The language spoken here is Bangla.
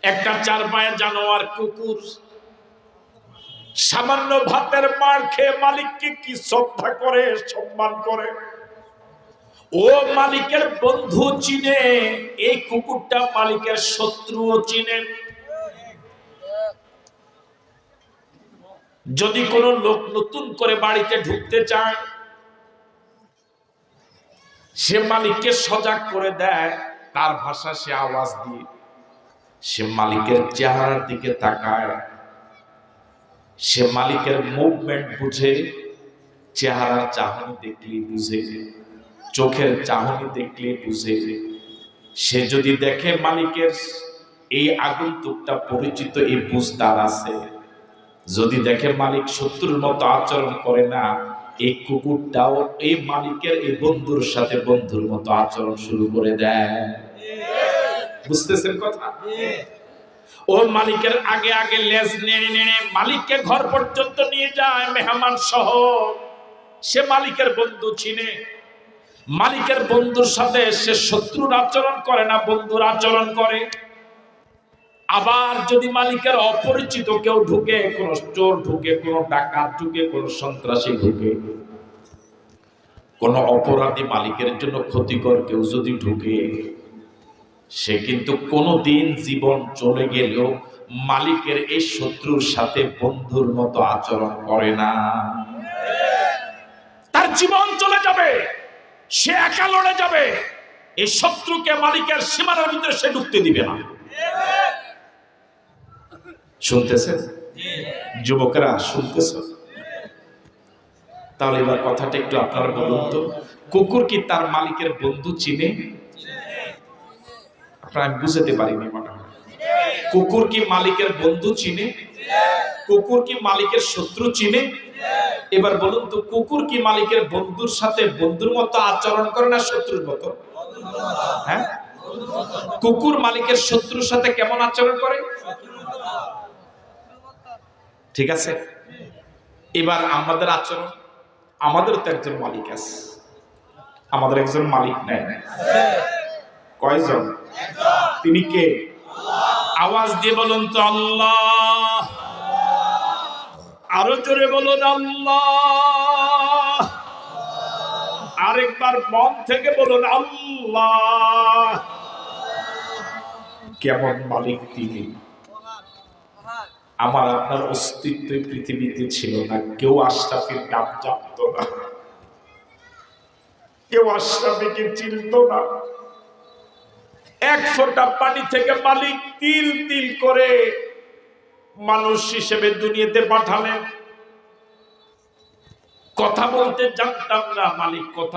একটা চার পায়ে জানোয়ার কুকুর সামান্য ভাতের মার খেয়ে মালিককে কি শ্রদ্ধা করে, সম্মান করে। ও মালিকের বন্ধু চিনে, এই কুকুরটা মালিকের শত্রুও চিনে। যদি কোনো লোক নতুন করে বাড়িতে ঢুকতে চায়, সে মালিককে সজাগ করে দেয়, তার ভাষা সে আওয়াজ দিয়ে। সে মালিকের চেহারার দিকে তাকায়, সে মালিকের মুভমেন্ট বুঝে, চেহারার চাহনি দেখলেই বুঝে, চোখের চাহনি দেখলেই বুঝে। সে যদি দেখে মালিকের এই আগন্তুকটা পরিচিত, এই বুঝদার আছে, যদি দেখে মালিক শত্রুর মতো আচরণ করে না, এই কুকুরটাও এই মালিকের এই বন্ধুর সাথে বন্ধুর মতো আচরণ শুরু করে দেয়। বুঝতেছেন কথা? ও মালিকের আগে আগে লেজ নেড়ে নেড়ে মালিককে ঘর পর্যন্ত নিয়ে যায় মেহমান সহ। সে মালিকের বন্ধু চিনে, মালিকের বন্ধুর সাথে সে শত্রুর আচরণ করে না, বন্ধুর আচরণ করে। আবার যদি মালিকের অপরিচিত কেউ ঢুকে, কোন চোর ঢুকে, কোন ডাকাত ঢুকে, কোন সন্ত্রাসী ঢুকে, কোন অপরাধী মালিকের জন্য ক্ষতিকর কেউ যদি ঢুকে, সে কিন্তু কোনদিন জীবন চলে গেলেও মালিকের এই শত্রুর সাথে বন্ধুর মতো আচরণ করে না। তার জীবন চলে যাবে, সে একা লড়ে যাবে, এই শত্রুকে মালিকের সীমানার ভিতরে সে ঢুকতে দিবে না। শুনতেছেন যুবকেরা? শুনতেছ? তাহলে এবার কথাটা একটু আপনারা বলুন তো, কুকুর কি তার মালিকের বন্ধু চিনে? আপনারা বুঝতে পারিনি মনে হয়। কুকুর কি মালিকের বন্ধু চিনে? কুকুর কি মালিকের শত্রু চিনে? এবার বলুন তো, কুকুর কি মালিকের বন্ধুর সাথে বন্ধুর মতো আচরণ করে না শত্রুর মতো? হ্যাঁ, কুকুর মালিকের শত্রুর সাথে কেমন আচরণ করে? ঠিক আছে। এবার আমাদের আচরণ, আমাদের তো একজন মালিক আছে, আমাদের একজন মালিক নেই। কয়জন? তিনি কে? আওয়াজ দিয়ে বলুন তো আল্লাহ। আরো জোরে বলুন আল্লাহ। আরেকবার মন থেকে বলুন আল্লাহ। কেমন মালিক তিনি! আমার আপনার অস্তিত্ব পৃথিবীতে ছিল না, কেউ আশরাফের নাম জানত না, কেউ আশরাফিকে চিনত না। এক ফোঁটা পানি থেকে মালিক তিল তিল করে মানুষ হিসেবে দুনিয়াতে পাঠালেন। কথা বলতে জানতাম না, মালিক কথা